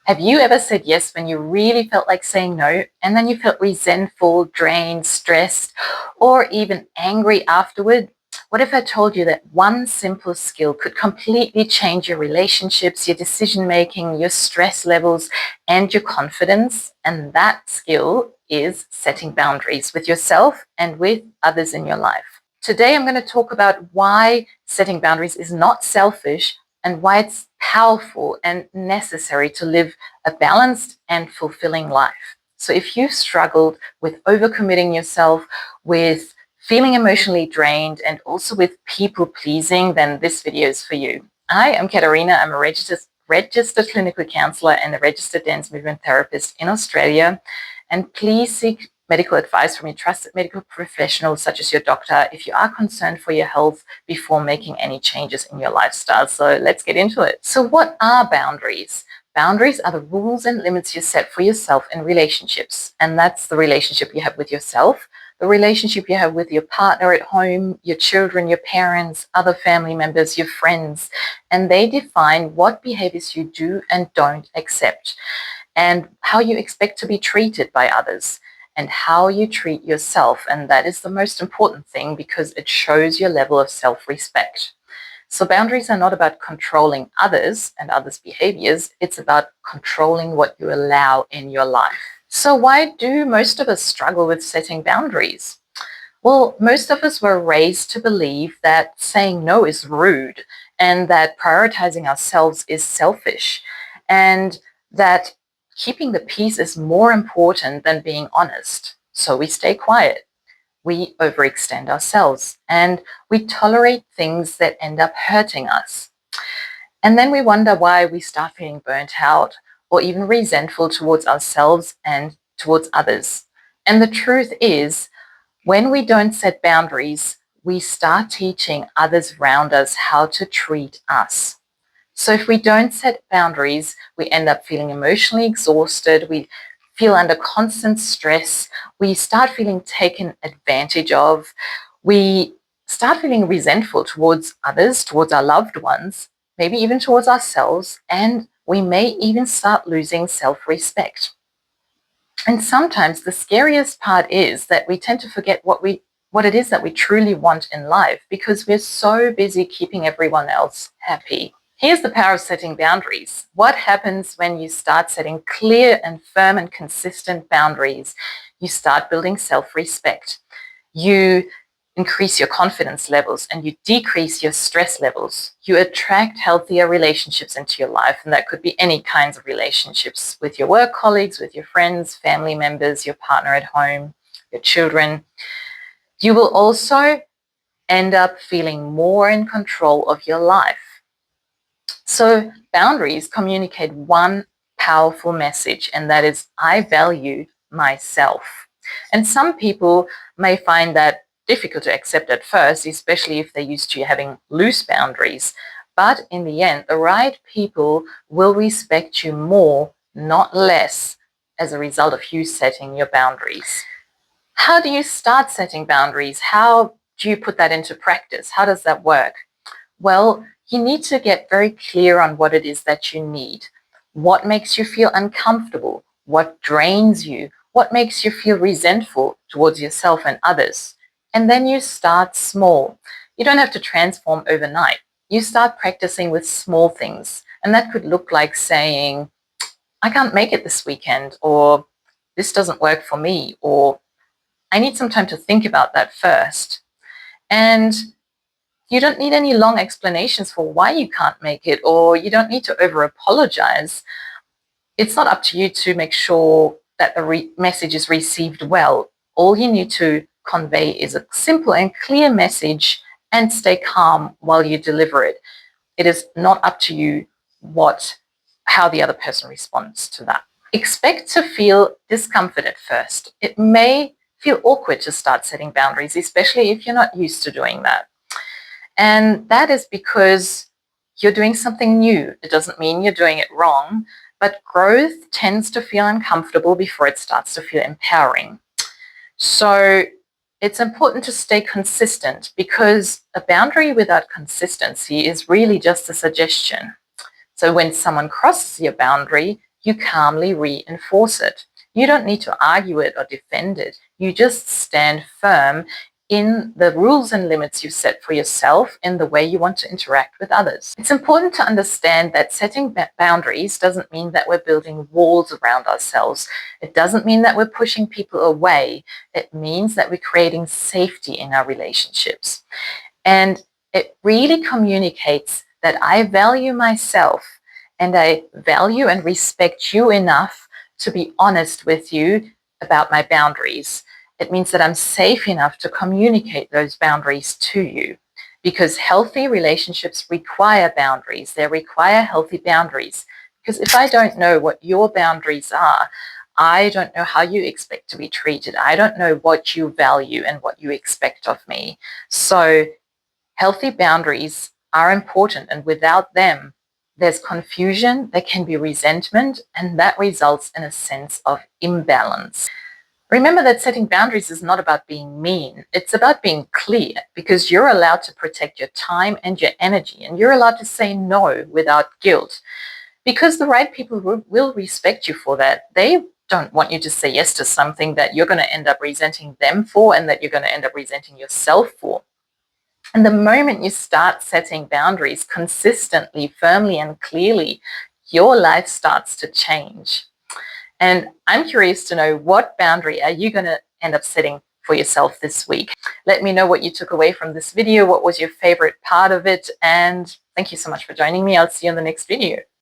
Have you ever said yes when you really felt like saying no, and then you felt resentful, drained, stressed, or even angry afterward? What if I told you that one simple skill could completely change your relationships, your decision making, your stress levels, and your confidence? And that skill is setting boundaries with yourself and with others in your life. Today, I'm going to talk about why setting boundaries is not selfish and why it's powerful and necessary to live a balanced and fulfilling life. So if you've struggled with overcommitting yourself, with feeling emotionally drained, and also with people pleasing, then this video is for you. Hi, I'm Katharina. I'm a registered clinical counselor and a registered dance movement therapist in Australia. And please seek medical advice from a trusted medical professional such as your doctor if you are concerned for your health before making any changes in your lifestyle. So let's get into it. So what are boundaries? Boundaries are the rules and limits you set for yourself in relationships. And that's the relationship you have with yourself, the relationship you have with your partner at home, your children, your parents, other family members, your friends. And they define what behaviors you do and don't accept, and how you expect to be treated by others, and how you treat yourself. And that is the most important thing because it shows your level of self-respect. So boundaries are not about controlling others and others' behaviors. It's about controlling what you allow in your life. So why do most of us struggle with setting boundaries? Well, most of us were raised to believe that saying no is rude and that prioritizing ourselves is selfish, and that keeping the peace is more important than being honest. So we stay quiet, we overextend ourselves, and we tolerate things that end up hurting us. And then we wonder why we start feeling burnt out or even resentful towards ourselves and towards others. And the truth is, when we don't set boundaries, we start teaching others around us how to treat us. So if we don't set boundaries, we end up feeling emotionally exhausted. We feel under constant stress. We start feeling taken advantage of. We start feeling resentful towards others, towards our loved ones, maybe even towards ourselves, and we may even start losing self-respect. And sometimes the scariest part is that we tend to forget what it is that we truly want in life because we're so busy keeping everyone else happy. Here's the power of setting boundaries. What happens when you start setting clear and firm and consistent boundaries? You start building self-respect. You increase your confidence levels and you decrease your stress levels. You attract healthier relationships into your life, and that could be any kinds of relationships with your work colleagues, with your friends, family members, your partner at home, your children. You will also end up feeling more in control of your life. So boundaries communicate one powerful message, and that is, I value myself. And some people may find that difficult to accept at first, especially if they're used to having loose boundaries. But in the end, the right people will respect you more, not less, as a result of you setting your boundaries. How do you start setting boundaries? How do you put that into practice? How does that work? Well, you need to get very clear on what it is that you need. What makes you feel uncomfortable? What drains you? What makes you feel resentful towards yourself and others? And then you start small. You don't have to transform overnight. You start practicing with small things. And that could look like saying, I can't make it this weekend, or this doesn't work for me, or I need some time to think about that first. And you don't need any long explanations for why you can't make it, or you don't need to over-apologize. It's not up to you to make sure that the message is received well. All you need to convey is a simple and clear message and stay calm while you deliver it. It is not up to you how the other person responds to that. Expect to feel discomfort at first. It may feel awkward to start setting boundaries, especially if you're not used to doing that. And that is because you're doing something new. It doesn't mean you're doing it wrong, but growth tends to feel uncomfortable before it starts to feel empowering. So it's important to stay consistent, because a boundary without consistency is really just a suggestion. So when someone crosses your boundary, you calmly reinforce it. You don't need to argue it or defend it. You just stand firm in the rules and limits you set for yourself in the way you want to interact with others. It's important to understand that setting boundaries doesn't mean that we're building walls around ourselves. It doesn't mean that we're pushing people away. It means that we're creating safety in our relationships. And it really communicates that I value myself and I value and respect you enough to be honest with you about my boundaries. It means that I'm safe enough to communicate those boundaries to you, because healthy relationships require boundaries. They require healthy boundaries. Because if I don't know what your boundaries are, I don't know how you expect to be treated. I don't know what you value and what you expect of me. So healthy boundaries are important, and without them, there's confusion, there can be resentment, and that results in a sense of imbalance. Remember that setting boundaries is not about being mean. It's about being clear, because you're allowed to protect your time and your energy, and you're allowed to say no without guilt, because the right people will respect you for that. They don't want you to say yes to something that you're going to end up resenting them for and that you're going to end up resenting yourself for. And the moment you start setting boundaries consistently, firmly, and clearly, your life starts to change. And I'm curious to know, what boundary are you going to end up setting for yourself this week? Let me know what you took away from this video. What was your favorite part of it? And thank you so much for joining me. I'll see you in the next video.